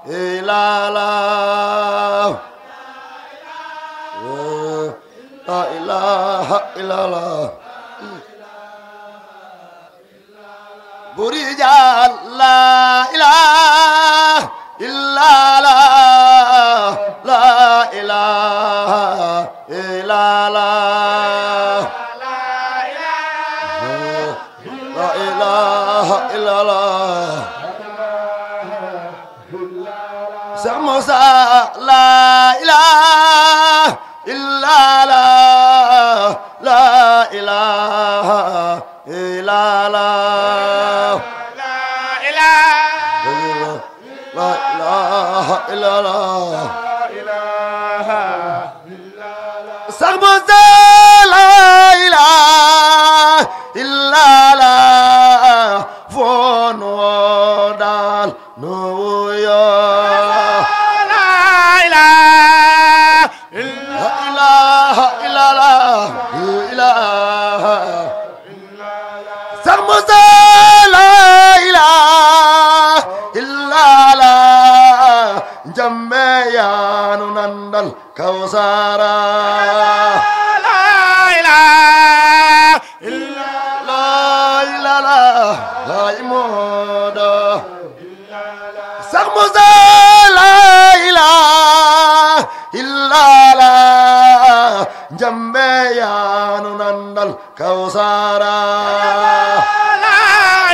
إلا الله لا إله إلا الله برجال لا إله إلا الله لا إله إلا الله لا إله إلا الله سموسى لا إله إلا الله لا إله إلا الله لا إله إلا الله سموسى لا إله إلا الله فون ودال نويا لا إله إلا الله إله سموسى لا إله إلا الله جميع نندل كوسارا لا إله إلا الله لا إمود سموسى لا إله إلا الله جميع نندل كوسارا لا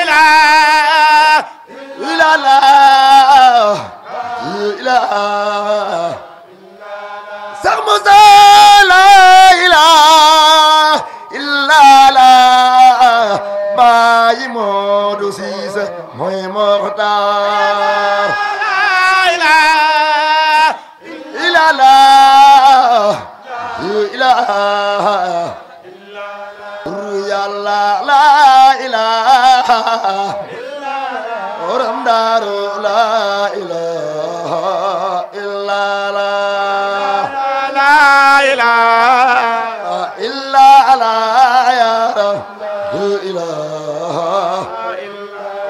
إله إلا الله إله سموسى لا إله إلا الله باي مودو سيس موي مختار لا إله إلا الله إله يا الله لا إله ورم دار لا إله إلا الله لا إله إلا الله يا رب إله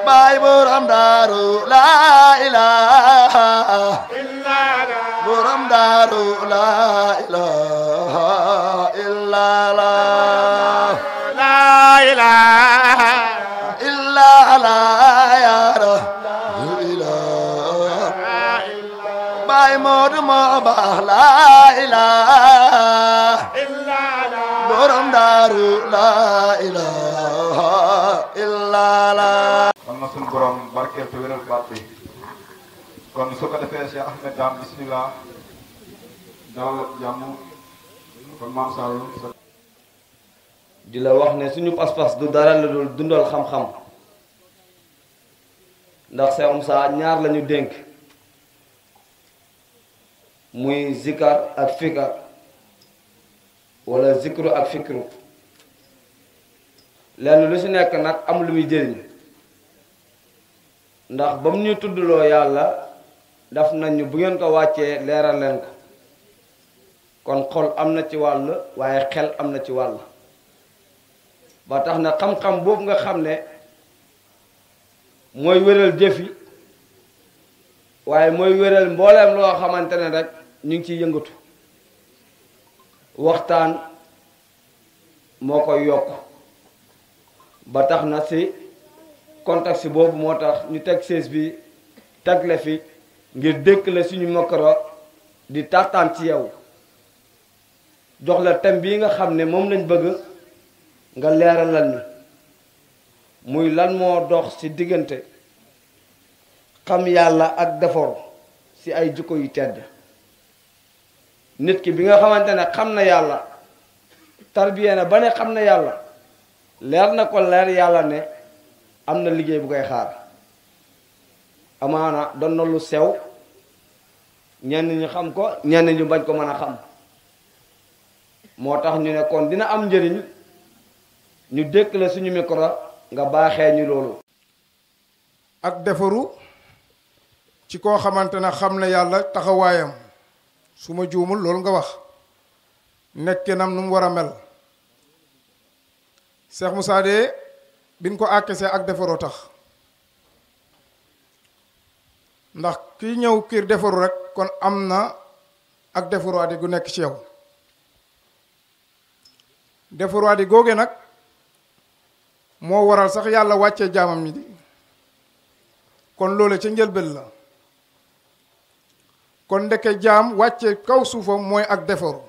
باي ورم دار لا إله إلا الله ورم دار لا إله إلا الله لا إله إلا الله يا رب إله باي مود ما لا إله إلا الله ورم دار لا إله إلا الله kon na suñu borom barkeel te wéral baat bi kon su ko defee Cheikh Ahmed Dame bismillah dal jàmm kon maam Sall di la wax ne suñu pas-pas du dara la dul dundal xam-xam ndax Cheikh Moussa ñaar lañu dénk muy zikar ak fikar wala zikru ak fikru lenn lu ci nekk nag am lu muy jëriñ ndax ba mu ñu tuddloo yàlla daf nañu bu ngeen ko wàccee leeral leen ko kon xol am na ci wàll waaye xel am na ci wàll ba tax na xam-xam boobu nga xam ne mooy wéral jëfi waaye mooy wéral mbooleem loo xamante ne rek ñu ngi ciy yëngatu waxtaan moo koy yokk ba tax na si contexte boobu moo tax ñu teg sées bi tegle fi ngir dékk la suñu micro di taataan ci yow jox la thème bii nga xam ne moom lañ bëgg nga leeralal ni muy lan moo dox ci diggante xam yàlla ak defaru ci ay jikko yu tedd nit ki bi nga xamante ne xam na yàlla tarbiya na ba ne xam na yàlla leer na ko leer yàlla ne am na liggéey bu koy xaar amaana doon na lu sew ñenn ñu xam ko ñenn ñu bañ ko mën a xam moo tax ñu ne kon dina am njëriñ ñu dékk la suñu micro nga baaxee ñu loolu ak defaru ci koo xamante ne xam na yàlla taxawaayam su ma juumul loolu nga wax nekkinam nu mu war a mel Cheikh Moussa de biñ ko àkkesee ak defaroo tax ndax ki ñëw kiir defaru rek kon am na ak defaruwaadi gu nekk ci yow defaruwaadi googe nag moo waral sax yàlla wàccee jaamam ñi di kon loole ca njëlbéen la kon ndeke jaam wàcce kaw suufam mooy ak defaru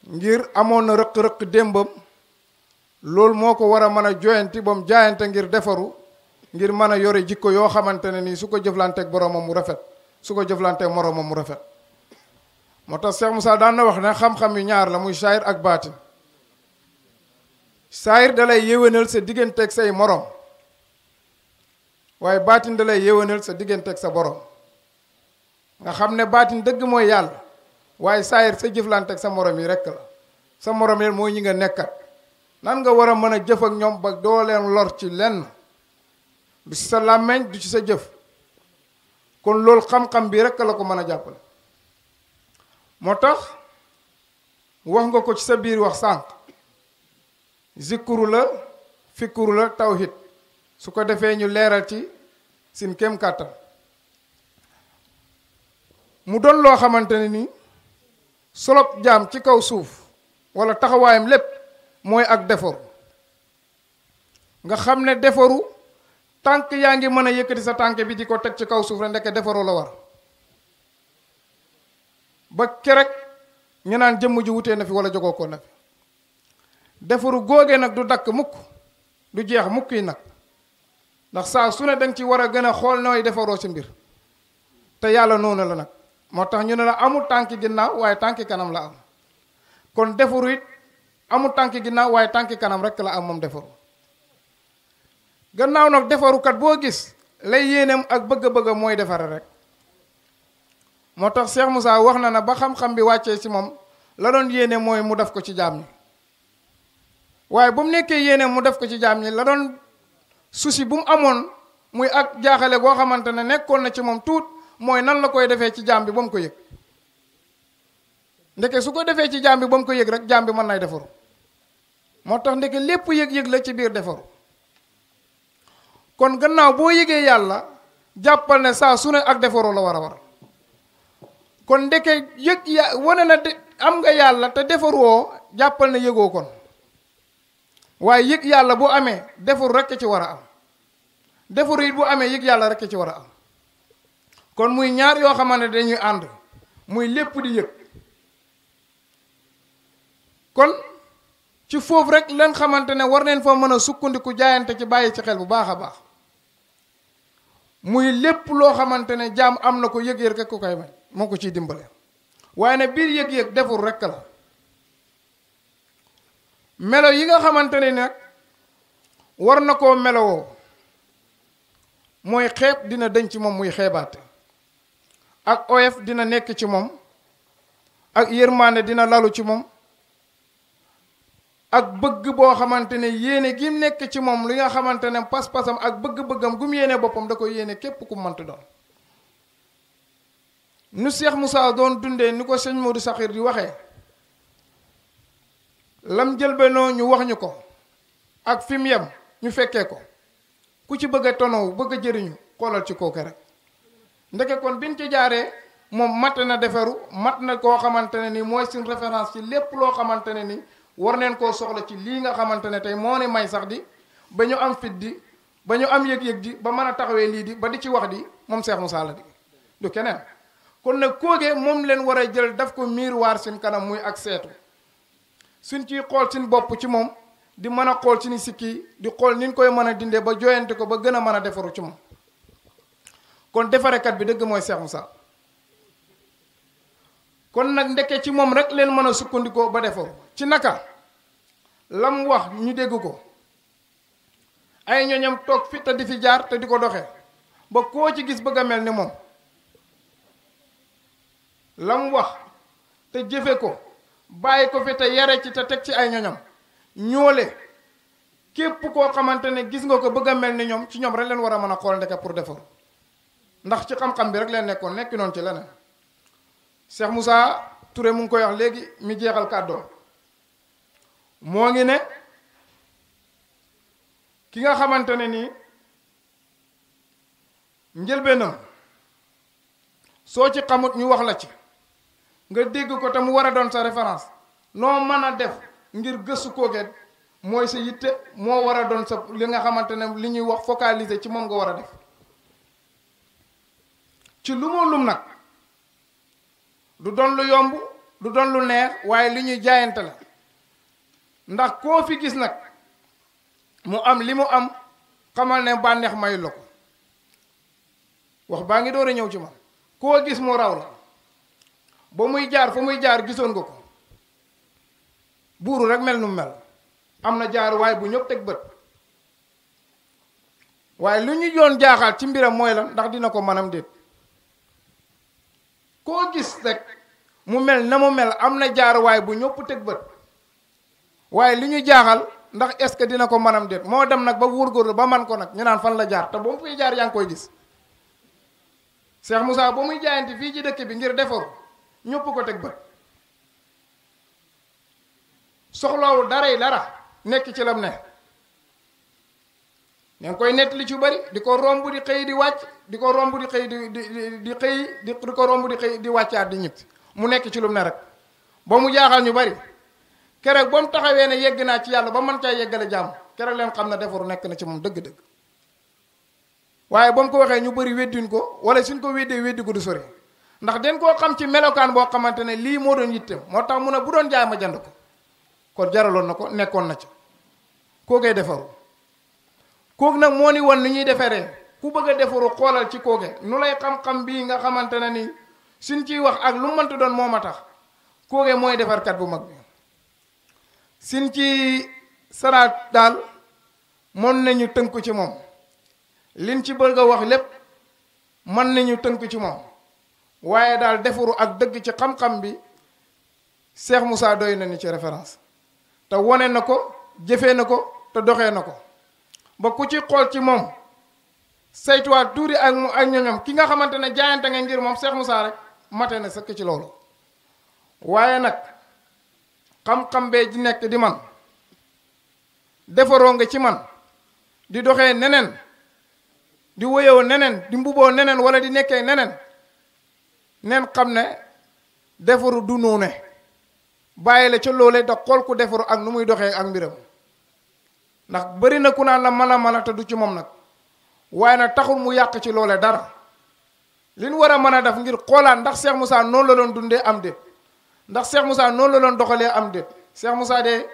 ngir amoon na rëq-rëq démbam loolu moo ko war a mën a joyanti ba mu jaayante ngir defaru ngir mën a yore jikko yoo xamante ne nii su ko jëflanteeg boromam mu rafet su ko jëflanteeg moromam mu rafet moo tax Cheikh Moussa daan na wax ne xam-xam yu ñaar la muy saayir ak baatin saayir da lay yéwénal sa digganteeg say morom waaye baatin da lay yéwénal sa digganteeg sa borom nga xam ne baatin dëgg mooy yàlla waaye saayir sa jëflanteeg sa morom yi rekk la sa morom yi mooy ñi nga nekkat nan nga war a mën a jëf ak ñoom ba doo leen lor ci lenn du ci sa làmmeñ du ci sa jëf kon loolu xam-xam bi rekk la ko mën a jàppale moo tax wax nga ko ci sa biir wax sànq zikkuru la fikkuru la tawhid su ko defee ñu leeral ci sin kem kàttan mu doon loo xamante ne ni solop jaam ci kaw suuf walla taxawaayam lépp mooy ak defaru nga xam ne defaru tànk yaa ngi mën a yëkkati sa tànk bi di ko teg ci kaw suuf la ndeke defaru la war ba kerek ñu naan jëmm ji wutee na fi walla jogoo ko na fi defaru góogee nag du dakk mukk du jeex mukk yi nag ndax saa su ne danga ci war a gën a xool nooy defaroo ci mbir te yàlla noonu la nag moo tax ñu ne la amul tànki ginnaaw waaye tànki kanam la am kon defaru it amul tànki ginnaaw waaye tànki kanam rekk la am moom defaru gannaaw nag defarukat boo gis lay yéeneem ak bëgg-bëgg mooy defare rek moo tax Cheikh Moussa wax na na ba xam-xam bi wàccee ci moom la doon yéene mooy mu def ko ci jaam ñi waaye bu mu nekkee yéene mu def ko ci jaam ñi la doon souci bu mu amoon muy ak jaaxale goo xamante ne nekkoon na ci moom tuut mooy nan la koy defee ci jaam bi ba mu ko yëg ndeke su ko defee ci jaam bi ba mu ko yëg rek jaam bi mën nay defaru moo tax ndeke lépp yëg-yëg la ci biir defaru kon gannaaw boo yëgee yàlla jàppal ne saa su ne ak defaru la war a war kon ndeke yëg ya wane na am nga yàlla te defaruwoo jàppal ne yëgoo kon waaye yëg yàlla bu amee defaru rekk ci war a am defaru it bu amee yëg yàlla rekk ci war a am kon muy ñaar yoo xamante ne dañuy ànd muy lépp di yëg kon ci foofu rek leen xamante ne war neen fa mën a sukkandiku jaayante ci bàyyi ci xel bu baax a baax muy lépp loo xamante ne jaam am na ko yëg-yëg rek ko koy may moo ko ciy dimbale waaye ne biir yëg-yëg deful rekk la melo yi nga xamante ne nag war na koo melowoo mooy xeeb dina denc ci moom muy xeebaate ak oyof dina nekk ci moom ak yërmaande dina lalu ci moom ak bëgg boo xamante ne yéene gi nekk ci moom li nga xamante ne pas-pasam ak bëgg-bëggam gu mu yéene boppam da koy yéene képp ku mënti doon nu Cheikh Moussa doon dundee ni ko sëñ Modou Sakhir di waxee lam jëlbenoo ñu wax ñu ko ak fi mu yem ñu fekkee ko ku ci bëgg a tonow bëgg a jëriñu xoolal ci kooku rek ndeke kon biñ ci jaaree moom mat na defaru mat na koo xamante ne ni mooy suñ référence ci lépp loo xamante ne ni war neen koo soxla ci lii nga xamante ne tey moo ne may sax di ba ñu am fit di ba ñu am yëg-yëg di ba mën a taxawee lii di ba di ci wax di moom Cheikh Moussa la di du keneen kon nag koogee moom leen war a jël daf ko miroir suñ kanam muy ak seetu suñ ciy xool suñ bopp ci moom di mën a xool suñu sikki di xool niñ koy mën a dindee ba joyante ko ba gën a mën a defaru ci moom kon defarekat bi dëgg mooy Cheikh Moussa kon nag ndeke ci moom rek leen mën a sukkandikoo ba defaru ci naka lam wax ñu dégg ko ay ñoñam toog fi te di fi jaar te di ko doxee ba koo ci gis bëgg a mel ni moom lam wax te jëfe ko bàyyi ko fi te yare ci te teg ci ay ñoñam ñoole képp koo xamante ne gis nga ko bëgg a mel ni ñoom ci ñoom rek leen war a mën a xool ndeke pour defaru ndax ci xam-xam bi rek leen nekkoon nekki noonu ci leneen Cheikh Moussa Touré mu ngi koy wax léegi mi jeexal kàddoom moo ngi ne ki nga xamante ne nii njëlbeenam soo ci xamut ñu wax la ci nga dégg ko te mu war a doon sa référence noo mën a def ngir gëstu Koké mooy sa yitte moo war a doon sa li nga xamante ne li ñuy wax focaliser ci moom nga war a def ci lu moo lum nag du doon lu yomb du doon lu neex waaye li ñuy jaayante la ndax koo fi gis nag mu am li mu am xamal ne bànneex mayul la ko wax baa ngi door a ñëw ci man koo gis mu raw la ba muy jaar fa muy jaar gisoon nga ko buuru rek mel nu mel am na jaar waaye bu ñëpp teg bët waaye lu ñu doon jaaxaal ci mbiram mooy la ndax dina ko manam déet koo gis rek mu mel na mu mel am na jaar waaye bu ñëpp teg bët waaye li ñu jaaxal ndax est-ce que dina ko manam déet moo dem nag ba wóorgóorlu ba man ko nag ñu naan fan la jaar te ba mu fiy jaar yaa ngi koy gis Cheikh Moussa ba muy jaayante fii ci dëkk bi ngir defaru ñëpp ko teg bët soxlawul dara nekk ci lam ne ña ngi koy nettali ci bari di ko romb di xëy di wàcc di ko romb di xëy di xëy di ko romb di xëy di wàccaat di ñibbi mu nekk ci lum ne rek ba mu jaaxal ñu bari keroog ba mu taxawee ne yegg naa ci yàlla ba mën caa yeggale jàmm keroog leen xam ne defaru nekk na ci moom dëgg-dëgg waaye ba mu ko waxee ñu bari wedduñ ko wala suñ ko weddee weddi ko du sori ndax den koo xam ci melokaan boo xamante ne lii moo doon yitteem moo tax mu ne bu doon jaay ma jënd ko kon jaraloon na ko nekkoon na ca Koké defaru kooku nag moo ni woon ni ñuy defaree ku bëgg a defaru xoolal ci Koké nu lay xam-xam bii nga xamante ne ni suñ ciy wax ak lu mënta doon moo ma tax Koké mooy defarkat bu mag bi suñ ci saraat daal mën nañu tënku ci moom liñ ci bëgg a wax lépp mën nañu tënku ci moom waaye daal defaru ak dëgg ci xam-xam bi Cheikh Moussa doy na ni ci référence te wone na ko jëfee na ko te doxee na ko ba ku ci xool ci moom saytuwaat tuuri ak ñoñom ki nga xamante ne jaayante nga ngir moom Cheikh Moussa rek mate na sëkk ci loolu waaye nag xam-xam bee ji nekk di man defaroo nga ci man di doxee neneen di woyoo neneen di mbuboo neneen wala di nekkee neneen neen xam ne defaru du noone bàyyi la ca loolee da xool ku defaru ak nu muy doxee ak mbiram ndax bari na ku naan la mën a te du ci moom nag waaye nag taxul mu yàq ci loole dara li ñu war a mën a def ngir xoolaat ndax Cheikh Moussa noonu la doon dundee am déet ndax Cheikh Moussa noonu la doon doxalee am déet Cheikh Moussa de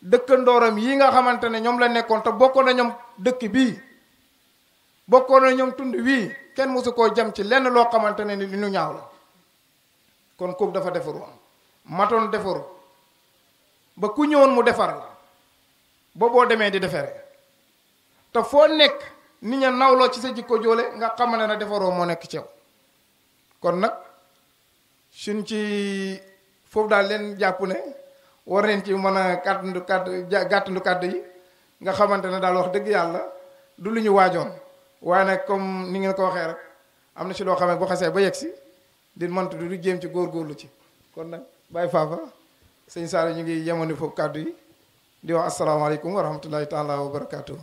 dëkkandooram yi nga xamante ne ñoom la nekkoon te bokkoon na ñoom dëkk bii bokkoon na ñoom tund wii kenn mosu koo jam ci lenn loo xamante ne ni li ñu ñaaw la kon kooku dafa defaru matoon defaru ba ku ñëwoon mu defar la ba boo demee di defere te foo nekk nit ña nawloo ci sa jikko joole nga xam ne na defaroo moo nekk ci yow kon nag suñ ci foofu daal leen jàpp ne war nañ ci mën a gàttandu kàddu yi nga xamante ne daal wax dëgg yàlla du lu ñu waajoon waaye nag comme ni ngeen ko waxee rek am na ci loo xam ne bu xasee ba yegg si di mëntu du jéem ci góorgóorlu ci kon nag bàyyi faafa sëñ Saara ñu ngi yemani foofu kàddu yi di wax asalaamaaleykum wa rahmatullahi taala wa barakaatu.